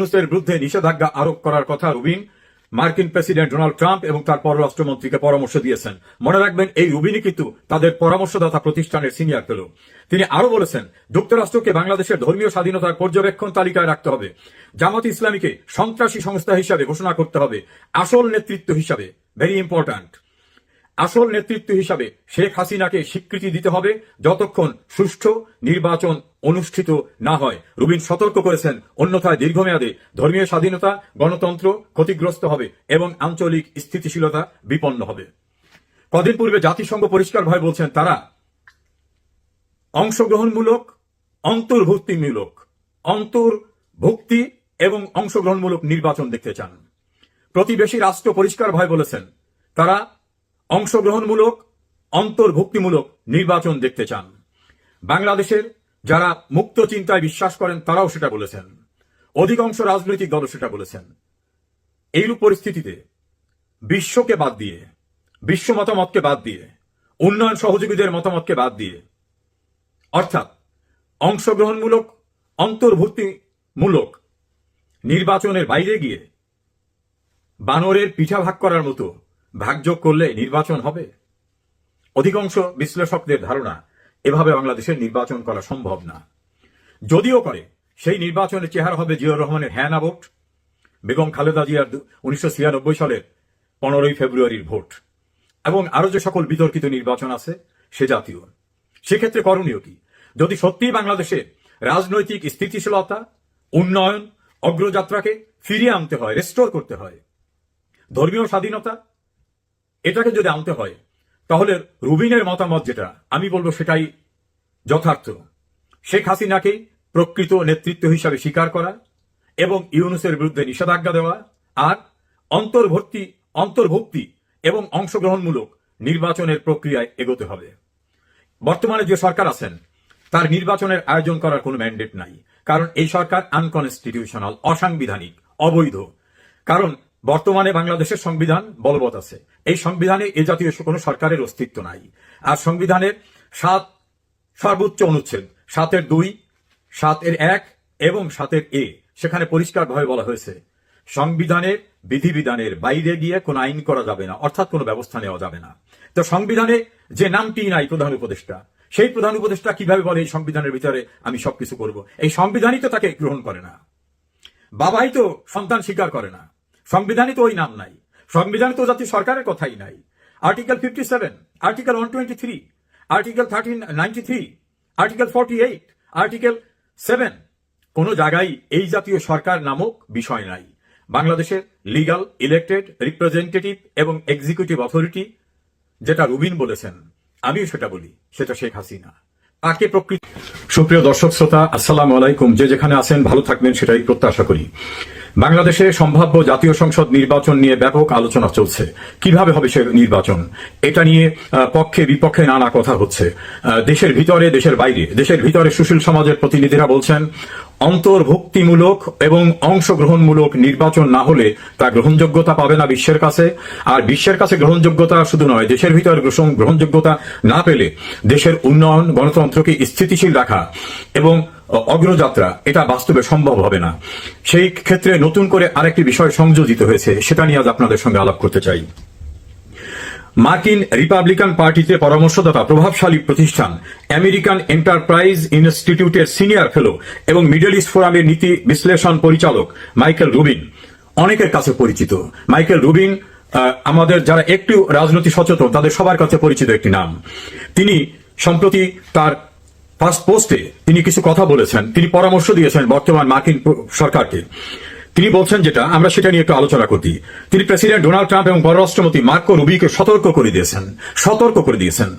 ইউনূসের বিরুদ্ধে নিষেধাজ্ঞা আরোপ করার কথা রুবিন মার্কিন প্রেসিডেন্ট ডোনাল্ড ট্রাম্প এবং তার পররাষ্ট্রমন্ত্রীকে পরামর্শ দিয়েছেন। মনে রাখবেন, এই রুবিনই কিন্তু তাদের পরামর্শদাতা প্রতিষ্ঠানের সিনিয়র ফেলো। তিনি আরো বলেছেন, যুক্তরাষ্ট্রকে বাংলাদেশের ধর্মীয় স্বাধীনতার পর্যবেক্ষণ তালিকায় রাখতে হবে, জামাত ইসলামীকে সন্ত্রাসী সংস্থা হিসাবে ঘোষণা করতে হবে, আসল নেতৃত্ব হিসাবে, ভেরি ইম্পর্ট্যান্ট, আসল নেতৃত্ব হিসাবে শেখ হাসিনাকে স্বীকৃতি দিতে হবে যতক্ষণ সুষ্ঠু নির্বাচন অনুষ্ঠিত না হয়। রুবিন সতর্ক করেছেন, অন্যথায় দীর্ঘমেয়াদে ধর্মীয় স্বাধীনতা, গণতন্ত্র ক্ষতিগ্রস্ত হবে এবং আঞ্চলিক স্থিতিশীলতা বিপন্ন হবে। কদিন পূর্বে জাতিসংঘ পরিষ্কারভাবে বলছেন, তারা অংশগ্রহণমূলক, অন্তর্ভুক্তি এবং অংশগ্রহণমূলক নির্বাচন দেখতে চান। প্রতিবেশী রাষ্ট্র পরিষ্কারভাবে বলেছেন, তারা অংশগ্রহণমূলক, অন্তর্ভুক্তিমূলক নির্বাচন দেখতে চান। বাংলাদেশের যারা মুক্ত চিন্তায় বিশ্বাস করেন তারাও সেটা বলেছেন, অধিকাংশ রাজনৈতিক দলও সেটা বলেছেন। এইরূপ পরিস্থিতিতে বিশ্বকে বাদ দিয়ে, বিশ্ব মতামতকে বাদ দিয়ে, উন্নয়ন সহযোগীদের মতামতকে বাদ দিয়ে, অর্থাৎ অংশগ্রহণমূলক, অন্তর্ভুক্তিমূলক নির্বাচনের বাইরে গিয়ে বানরের পিঠা ভাগ করার মতো ভাগযোগ করলে নির্বাচন হবে? অধিকাংশ বিশ্লেষকদের ধারণা, এভাবে বাংলাদেশের নির্বাচন করা সম্ভব না। যদিও করে, সেই নির্বাচনের চেহারা হবে জিয়াউর রহমানের হ্যাঁ না ভোট, বেগম খালেদা জিয়ার 1996 সালের 15 ফেব্রুয়ারির ভোট, এবং আরো যে সকল বিতর্কিত নির্বাচন আছে সে জাতীয়। সেক্ষেত্রে করণীয় কি? যদি সত্যিই বাংলাদেশে রাজনৈতিক স্থিতিশীলতা, উন্নয়ন, অগ্রযাত্রাকে ফিরিয়ে আনতে হয়, রেস্টোর করতে হয়, ধর্মীয় স্বাধীনতা এটাকে যদি আনতে হয়, তাহলে রুবিনের মতামত যেটা, আমি বলবো সেটাই যথার্থ। শেখ হাসিনাকে প্রকৃত নেতৃত্ব হিসাবে স্বীকার করা এবং ইউনূসের বিরুদ্ধে নিষেধাজ্ঞা দেওয়া, আর অন্তর্ভুক্তি এবং অংশগ্রহণমূলক নির্বাচনের প্রক্রিয়ায় এগোতে হবে। বর্তমানে যে সরকার আছেন তার নির্বাচনের আয়োজন করার কোনো ম্যান্ডেট নাই, কারণ এই সরকার আনকনস্টিটিউশনাল, অসাংবিধানিক, অবৈধ। কারণ বর্তমানে বাংলাদেশের সংবিধান বলবৎ আছে, এই সংবিধানে এ জাতীয় কোনো সরকারের অস্তিত্ব নাই। আর সংবিধানের 7 সর্বোচ্চ অনুচ্ছেদ, 7-2, 7-1 এবং 7-A, সেখানে পরিষ্কারভাবে বলা হয়েছে, সংবিধানের বিধিবিধানের বাইরে গিয়ে কোনো আইন করা যাবে না, অর্থাৎ কোনো ব্যবস্থা নেওয়া যাবে না। তো সংবিধানে যে নামটি নাই প্রধান উপদেষ্টা, সেই প্রধান উপদেষ্টা কিভাবে বলে এই সংবিধানের ভিতরে আমি সবকিছু করব? এই সংবিধানই তো তাকে গ্রহণ করে না, বাবাই তো সন্তান স্বীকার করে না, সংবিধানই তো ওই নাম নাই, সংবিধানে তো জাতীয় সরকারের কথাই নাই। Article 57, article 123, article 1393, article 48, article 7, কোন জায়গায় এই জাতীয় সরকার নামক বিষয় নাই। বাংলাদেশের লিগাল, ইলেক্টেড, রিপ্রেজেন্টেটিভ এবং এক্সিকিউটিভ অথরিটি, যেটা রুবিন বলেছেন, আমিও সেটা বলি, সেটা শেখ হাসিনা। তাকে প্রকৃতি। সুপ্রিয় দর্শক শ্রোতা, আসসালামু আলাইকুম। যে যেখানে আছেন ভালো থাকবেন সেটাই প্রত্যাশা করি। বাংলাদেশে সম্ভাব্য জাতীয় সংসদ নির্বাচন নিয়ে ব্যাপক আলোচনা চলছে। কিভাবে হবে সে নির্বাচন, এটা নিয়ে পক্ষে বিপক্ষে নানা কথা হচ্ছে। দেশের ভিতরে, দেশের বাইরে। দেশের ভিতরে সুশীল সমাজের প্রতিনিধিরা বলছেন, অন্তর্ভুক্তিমূলক এবং অংশগ্রহণমূলক নির্বাচন না হলে তা গ্রহণযোগ্যতা পাবে না বিশ্বের কাছে। আর বিশ্বের কাছে গ্রহণযোগ্যতা শুধু নয়, দেশের ভিতরে গ্রহণযোগ্যতা না পেলে দেশের উন্নয়ন, গণতন্ত্রকে স্থিতিশীল রাখা এবং অগ্রযাত্রা এটা বাস্তবে সম্ভব হবে না। সেই ক্ষেত্রে নতুন করে আরেকটি বিষয় সংযোজিত হয়েছে, সেটা নিয়ে আজ আপনাদের সঙ্গে আলাপ করতে চাই। মার্কিন রিপাবলিকান পার্টিতে পরামর্শদাতা প্রভাবশালী প্রতিষ্ঠান আমেরিকান এন্টারপ্রাইজ ইনস্টিটিউটের সিনিয়র ফেলো এবং মিডল ইস্ট ফোরামের নীতি বিশ্লেষণ পরিচালক মাইকেল রুবিন অনেকের কাছে পরিচিত। মাইকেল রুবিন আমাদের যারা একটু রাজনৈতিক সচেতন তাদের সবার কাছে পরিচিত একটি নাম। তিনি সম্প্রতি তার ফার্স্ট পোস্টে তিনি কিছু কথা বলেছেন, তিনি পরামর্শ দিয়েছেন বর্তমান মার্কিন সরকারকে। তিনি বলছেন যেটা, আমরা সেটা নিয়ে একটু আলোচনা করি। তিনি প্রেসিডেন্ট ডোনাল্ড ট্রাম্প এবং পররাষ্ট্রমন্ত্রী মার্কো রুবিকে সতর্ক করে দিয়েছেন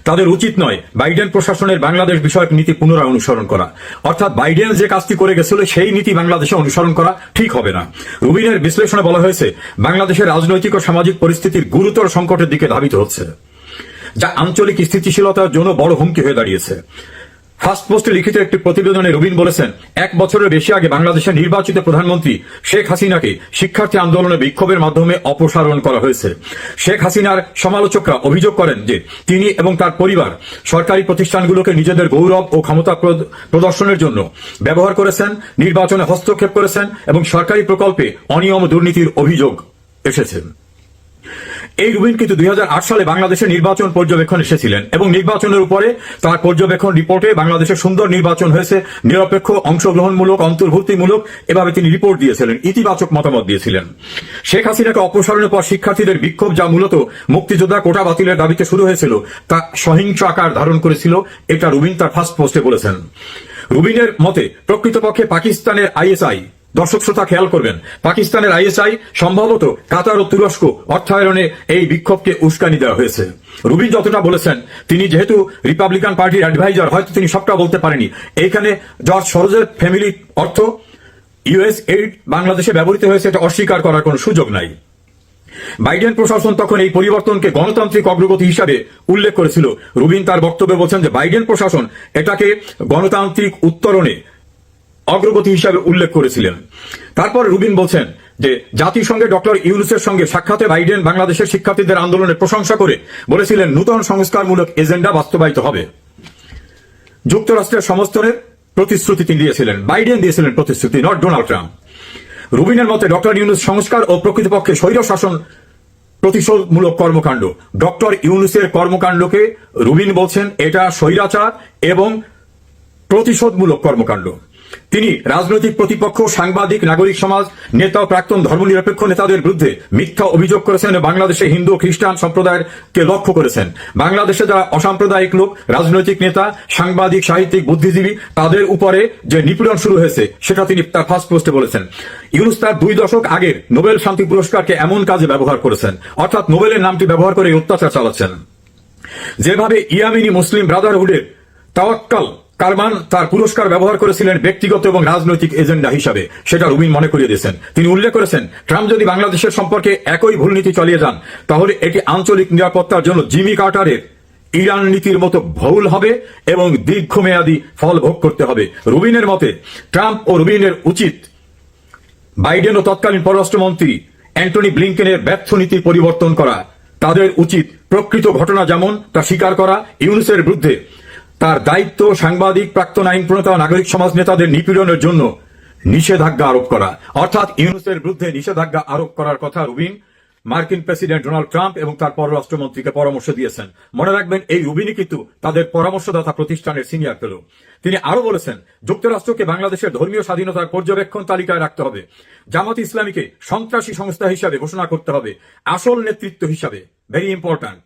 তাদের উচিত নয় বাইডেন প্রশাসনের বাংলাদেশ বিষয়ক নীতি পুনরায় অনুসরণ করা। অর্থাৎ বাইডেন যে কাজটি করে গেছিল সেই নীতি বাংলাদেশে অনুসরণ করা ঠিক হবে না। রুবিনের বিশ্লেষণে বলা হয়েছে, বাংলাদেশের রাজনৈতিক ও সামাজিক পরিস্থিতির গুরুতর সংকটের দিকে ধাবিত হচ্ছে, যা আঞ্চলিক স্থিতিশীলতার জন্য বড় হুমকি হয়ে দাঁড়িয়েছে। ফার্স্ট পোস্টে লিখিত একটি প্রতিবেদনে রুবিন বলেছেন, 1 বছরের বেশি আগে বাংলাদেশের নির্বাচিত প্রধানমন্ত্রী শেখ হাসিনাকে শিক্ষার্থী আন্দোলনে বিক্ষোভের মাধ্যমে অপসারণ করা হয়েছে। শেখ হাসিনার সমালোচকরা অভিযোগ করেন যে তিনি এবং তার পরিবার সরকারি প্রতিষ্ঠানগুলোকে নিজেদের গৌরব ও ক্ষমতা প্রদর্শনের জন্য ব্যবহার করেছেন, নির্বাচনে হস্তক্ষেপ করেছেন এবং সরকারি প্রকল্পে অনিয়ম দুর্নীতির অভিযোগ এসেছে। এই রুবিন কিন্তু 2008 সালে বাংলাদেশের নির্বাচন পর্যবেক্ষণ এসেছিলেন এবং নির্বাচনের উপরে তার পর্যবেক্ষণ রিপোর্টে বাংলাদেশের সুন্দর নির্বাচন হয়েছে, নিরপেক্ষ, অংশগ্রহণমূলক, অন্তর্ভুক্তিমূলক, এভাবে তিনি রিপোর্ট দিয়েছিলেন, ইতিবাচক মতামত দিয়েছিলেন। শেখ হাসিনাকে অপসারণের পর শিক্ষার্থীদের বিক্ষোভ, যা মূলত মুক্তিযোদ্ধা কোটা বাতিলের দাবিতে শুরু হয়েছিল, তা সহিংস আকার ধারণ করেছিল, এটা রুবিন তার ফার্স্ট পোস্টে বলেছেন। রুবিনের মতে প্রকৃতপক্ষে পাকিস্তানের আইএসআই, দর্শক শ্রোতা খেয়াল করবেন, পাকিস্তানের আইএসআই সম্ভবত কাতার ও তুরস্ক অর্থায়নে এই বিক্ষোভকে উস্কানি দেওয়া হয়েছে। রুবিন যতটা বলেছেন, তিনি যেহেতু রিপাবলিকান পার্টির অ্যাডভাইজার, হয়তো তিনি সবটা বলতে পারেনি। এইখানে জর্জ সরোজের ফ্যামিলি অর্থ ইউএস এইড বাংলাদেশে ব্যবহৃত হয়েছে, এটা অস্বীকার করার কোনো সুযোগ নাই। বাইডেন প্রশাসন তখন এই পরিবর্তনকে গণতান্ত্রিক অগ্রগতি হিসাবে উল্লেখ করেছিল। রুবিন তার বক্তব্যে বলছেন যে বাইডেন প্রশাসন এটাকে গণতান্ত্রিক উত্তরণে অগ্রগতি হিসাবে উল্লেখ করেছিলেন। তারপর রুবিন বলছেন যে জাতিসংঘে ডক্টর ইউনূসের সঙ্গে সাক্ষাতে বাইডেন বাংলাদেশের শিক্ষার্থীদের আন্দোলনের প্রশংসা করে বলেছিলেন নূতন সংস্কারমূলক এজেন্ডা বাস্তবায়িত হবে। যুক্তরাষ্ট্রের সমর্থনের প্রতিশ্রুতি তিনি দিয়েছিলেন, বাইডেন দিয়েছিলেন প্রতিশ্রুতি, নট ডোনাল্ড ট্রাম্প। রুবিনের মতে ডক্টর ইউনূস সংস্কার ও প্রকৃতপক্ষে স্বৈর শাসন প্রতিশোধমূলক কর্মকাণ্ড। ডক্টর ইউনূসের কর্মকাণ্ডকে রুবিন বলছেন এটা স্বৈরাচার এবং প্রতিশোধমূলক কর্মকাণ্ড। তিনি রাজনৈতিক প্রতিপক্ষ, সাংবাদিক, নাগরিক সমাজ, নেতা, প্রাক্তন ধর্মনিরপেক্ষ নেতাদের বিরুদ্ধে মিথ্যা অভিযোগ করেছেন। বাংলাদেশে হিন্দু ও খ্রিস্টান সম্প্রদায়কে লক্ষ্য করেছেন। বাংলাদেশে যারা অসাম্প্রদায়িক লোক, রাজনৈতিক নেতা, সাংবাদিক, সাহিত্যিক, বুদ্ধিজীবী, তাদের উপরে যে নিপীড়ন শুরু হয়েছে সেটা তিনি তার ফার্স্ট পোস্টে বলেছেন। ইউনূস তার 2 দশক আগের নোবেল শান্তি পুরস্কারকে এমন কাজে ব্যবহার করেছেন, অর্থাৎ নোবেলের নামটি ব্যবহার করে অত্যাচার চালাচ্ছেন। যেভাবে ইয়ামিনী মুসলিম ব্রাদারহুডের তাওয়াক্কাল কারমান তার পুরস্কার ব্যবহার করেছিলেন ব্যক্তিগত এবং রাজনৈতিক এজেন্ডা হিসাবে, সেটা রুবিন মনে করিয়ে দিয়েছেন। তিনি উল্লেখ করেছেন, ট্রাম্প যদি বাংলাদেশের সম্পর্কে একই ভুল নীতি চালিয়ে যান, তাহলে এটি আঞ্চলিক নিরাপত্তার জন্য জিমি কার্টারের ইরান নীতির মতো ভুল হবে এবং দীর্ঘমেয়াদী ফল ভোগ করতে হবে। রুবিনের মতে ট্রাম্প ও রুবিনের উচিত বাইডেন ও তৎকালীন পররাষ্ট্রমন্ত্রী অ্যান্টনি ব্লিংকেনের ব্যর্থ নীতির পরিবর্তন করা। তাদের উচিত প্রকৃত ঘটনা যেমন তা স্বীকার করা, ইউনূসের বিরুদ্ধে তার দায়িত্ব, সাংবাদিক, প্রাক্তন আইন প্রণেতা, নাগরিক সমাজ নেতাদের নিপীড়নের জন্য নিষেধাজ্ঞা আরোপ করা। অর্থাৎ ইউনূসের বিরুদ্ধে নিষেধাজ্ঞা আরোপ করার কথা রুবিন মার্কিন প্রেসিডেন্ট ডোনাল্ড ট্রাম্প এবং তার পররাষ্ট্রমন্ত্রীকে পরামর্শ দিয়েছেন। মনে রাখবেন, এই রুবিনই কিন্তু তাদের পরামর্শদাতা প্রতিষ্ঠানের সিনিয়র ফেলো। তিনি আরো বলেছেন, যুক্তরাষ্ট্রকে বাংলাদেশের ধর্মীয় স্বাধীনতার পর্যবেক্ষণ তালিকায় রাখতে হবে, জামাত ইসলামীকে সন্ত্রাসী সংস্থা হিসাবে ঘোষণা করতে হবে, আসল নেতৃত্ব হিসাবে, ভেরি ইম্পর্ট্যান্ট,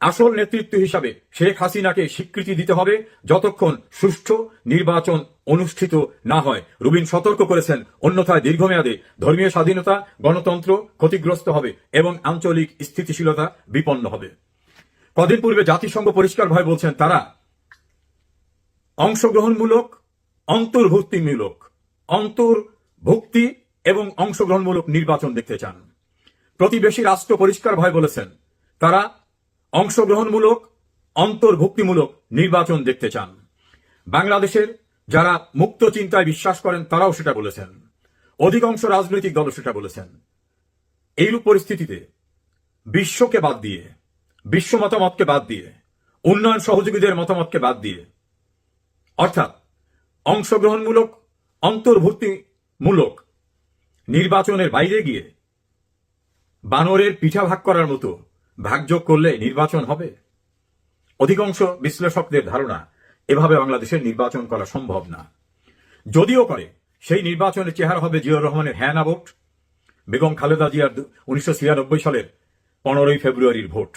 আসল নেতৃত্ব হিসাবে শেখ হাসিনাকে স্বীকৃতি দিতে হবে যতক্ষণ সুষ্ঠু নির্বাচন অনুষ্ঠিত না হয়। রুবিন সতর্ক করেছেন, অন্যথায় দীর্ঘমেয়াদে ধর্মীয় স্বাধীনতা, গণতন্ত্র ক্ষতিগ্রস্ত হবে এবং আঞ্চলিক স্থিতিশীলতা বিপন্ন হবে। কদিন পূর্বে জাতিসংঘ পরিষ্কারভাবে বলছেন তারা অংশগ্রহণমূলক, অন্তর্ভুক্তি এবং অংশগ্রহণমূলক নির্বাচন দেখতে চান। প্রতিবেশী রাষ্ট্র পরিষ্কারভাবে বলেছেন তারা অংশগ্রহণমূলক, অন্তর্ভুক্তিমূলক নির্বাচন দেখতে চান। বাংলাদেশের যারা মুক্ত চিন্তায় বিশ্বাস করেন তারাও সেটা বলেছেন, অধিকাংশ রাজনৈতিক দলও সেটা বলেছেন। এইরূপ পরিস্থিতিতে বিশ্বকে বাদ দিয়ে, বিশ্ব মতামতকে বাদ দিয়ে, উন্নয়ন সহযোগীদের মতামতকে বাদ দিয়ে, অর্থাৎ অংশগ্রহণমূলক, অন্তর্ভুক্তিমূলক নির্বাচনের বাইরে গিয়ে বানরের পিঠা ভাগ করার মতো ভাগযোগ করলে নির্বাচন হবে? অধিকাংশ বিশ্লেষকদের ধারণা এভাবে বাংলাদেশের নির্বাচন করা সম্ভব না। যদিও করে, সেই নির্বাচনের চেহারা হবে জিয়াউর রহমানের হ্যাঁ না ভোট, বেগম খালেদা জিয়ার 1996 সালের 15ই ফেব্রুয়ারির ভোট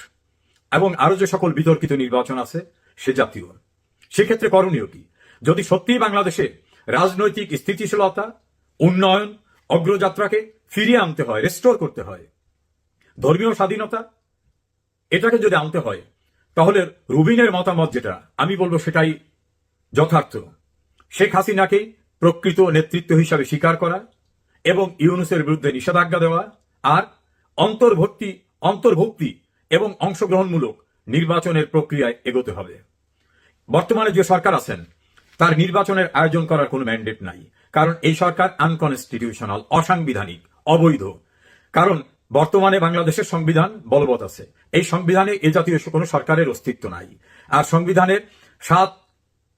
এবং আরো যে সকল বিতর্কিত নির্বাচন আছে সে জাতীয়। সেক্ষেত্রে করণীয় কি? যদি সত্যিই বাংলাদেশে রাজনৈতিক স্থিতিশীলতা, উন্নয়ন, অগ্রযাত্রাকে ফিরিয়ে আনতে হয়, রেস্টোর করতে হয়, ধর্মীয় স্বাধীনতা এটাকে যদি আনতে হয়, তাহলে রুবিনের মতামত যেটা আমি বলবো সেটাই যথার্থ। শেখ হাসিনাকে প্রকৃত নেতৃত্ব হিসাবে স্বীকার করা এবং ইউনূসের বিরুদ্ধে নিষেধাজ্ঞা দেওয়া, আর অন্তর্ভুক্তি এবং অংশগ্রহণমূলক নির্বাচনের প্রক্রিয়ায় এগোতে হবে। বর্তমানে যে সরকার আছেন তার নির্বাচনের আয়োজন করার কোনো ম্যান্ডেট নাই, কারণ এই সরকার আনকনস্টিটিউশনাল, অসাংবিধানিক, অবৈধ। কারণ বর্তমানে বাংলাদেশের সংবিধান বলবৎ আছে, এই সংবিধানে এ জাতীয় কোনো সরকারের অস্তিত্ব নাই। আর সংবিধানের 7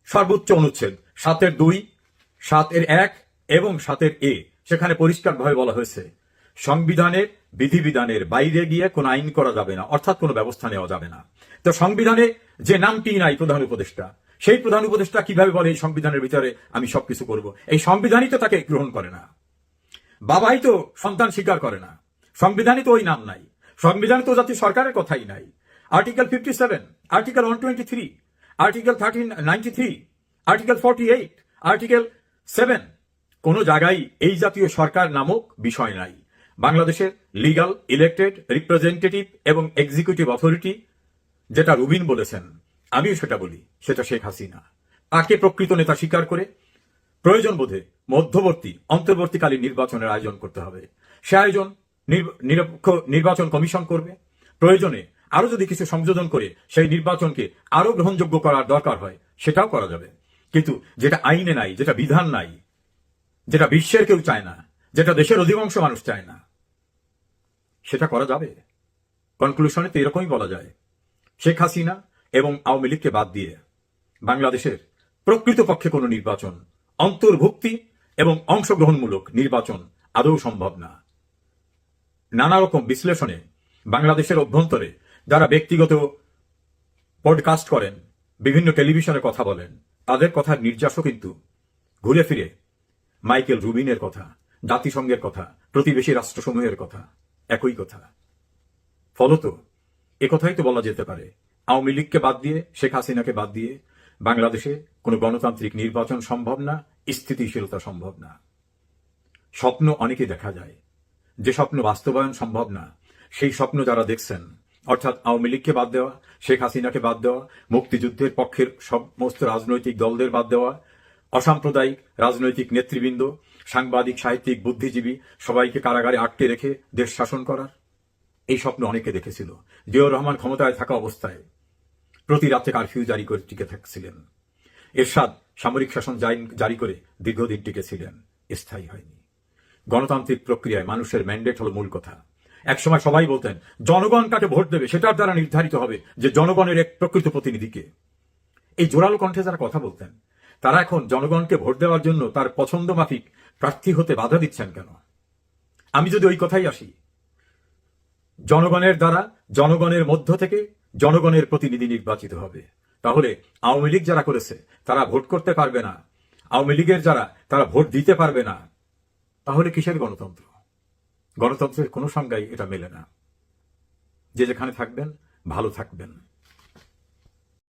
সর্বোচ্চ অনুচ্ছেদ 7-2, 7-1 এবং 7-A সেখানে পরিষ্কারভাবে বলা হয়েছে সংবিধানের বিধিবিধানের বাইরে গিয়ে কোনো আইন করা যাবে না, অর্থাৎ কোনো ব্যবস্থা নেওয়া যাবে না। তো সংবিধানে যে নামটি নাই প্রধান উপদেষ্টা, সেই প্রধান উপদেষ্টা কিভাবে বলে এই সংবিধানের ভিতরে আমি সবকিছু করব? এই সংবিধানই তো তাকে গ্রহণ করে না, বাবাই তো সন্তান স্বীকার করে না, সংবিধানে তো ওই নাম নাই, সংবিধানে তো জাতীয় সরকারের কথাই নাই। Article 57, article 123, article 1393, article 48, article 7, কোন জায়গায় এই জাতীয় সরকার নামক বিষয় নাই। বাংলাদেশের লিগাল, ইলেক্টেড, রিপ্রেজেন্টেটিভ এবং এক্সিকিউটিভ অথরিটি, যেটা রুবিন বলেছেন, আমিও সেটা বলি, সেটা শেখ হাসিনা। তাকে প্রকৃত নেতা স্বীকার করে প্রয়োজন বোধে মধ্যবর্তী অন্তর্বর্তীকালীন নির্বাচনের আয়োজন করতে হবে। সে আয়োজন নিরপেক্ষ নির্বাচন কমিশন করবে। প্রয়োজনে আরো যদি কিছু সংযোজন করে সেই নির্বাচনকে আরো গ্রহণযোগ্য করার দরকার হয় সেটাও করা যাবে। কিন্তু যেটা আইনে নাই, যেটা বিধান নাই, যেটা বিশ্বের কেউ চায় না, যেটা দেশের অধিকাংশ মানুষ চায় না, সেটা করা যাবে। কনক্লুশনে তো এরকমই বলা যায়, শেখ হাসিনা এবং আওয়ামী লীগকে বাদ দিয়ে বাংলাদেশের প্রকৃতপক্ষে কোনো নির্বাচন, অন্তর্ভুক্তি এবং অংশগ্রহণমূলক নির্বাচন আদৌ সম্ভব না। নানা রকম বিশ্লেষণে বাংলাদেশের অভ্যন্তরে যারা ব্যক্তিগত পডকাস্ট করেন, বিভিন্ন টেলিভিশনে কথা বলেন, তাদের কথার নির্যাসও কিন্তু ঘুরে ফিরে মাইকেল রুবিনের কথা, জাতিসংঘের কথা, প্রতিবেশী রাষ্ট্রসমূহের কথা, একই কথা। ফলত একথাই তো বলা যেতে পারে, আওয়ামী লীগকে বাদ দিয়ে, শেখ হাসিনাকে বাদ দিয়ে বাংলাদেশে কোনো গণতান্ত্রিক নির্বাচন সম্ভব না, স্থিতিশীলতা সম্ভব না। স্বপ্ন অনেকে দেখা যায়, যে স্বপ্ন বাস্তবায়ন সম্ভব না, সেই স্বপ্ন যারা দেখছেন, অর্থাৎ আওয়ামী লীগকে বাদ দেওয়া, শেখ হাসিনাকে বাদ দেওয়া, মুক্তিযুদ্ধের পক্ষের সমস্ত রাজনৈতিক দলদের বাদ দেওয়া, অসাম্প্রদায়িক রাজনৈতিক নেতৃবৃন্দ, সাংবাদিক, সাহিত্যিক, বুদ্ধিজীবী সবাইকে কারাগারে আটকে রেখে দেশ শাসন করার, এই স্বপ্ন অনেকে দেখেছিল। জিয়াউর রহমান ক্ষমতায় থাকা অবস্থায় প্রতি রাতে কারফিউ জারি করে টিকে থাকছিলেন। এরশাদ সামরিক শাসন জারি করে দীর্ঘদিন টিকেছিলেন, স্থায়ী হয়নি। গণতান্ত্রিক প্রক্রিয়ায় মানুষের ম্যান্ডেট হলো মূল কথা। একসময় সবাই বলতেন জনগণ কাকে ভোট দেবে সেটার দ্বারা নির্ধারিত হবে যে জনগণের এক প্রকৃত প্রতিনিধিকে। এই জোরালো কণ্ঠে যারা কথা বলতেন, তারা এখন জনগণকে ভোট দেওয়ার জন্য তার পছন্দ মাফিক প্রার্থী হতে বাধা দিচ্ছেন কেন? আমি যদি ওই কথাই আসি, জনগণের দ্বারা, জনগণের মধ্য থেকে জনগণের প্রতিনিধি নির্বাচিত হবে, তাহলে আওয়ামী লীগ যারা করেছে তারা ভোট করতে পারবে না, আওয়ামী লীগের যারা তারা ভোট দিতে পারবে না, তাহলে কিসের গণতন্ত্র? গণতন্ত্রের কোনো সংজ্ঞাই এটা মেলে না। যে যেখানে থাকবেন ভালো থাকবেন।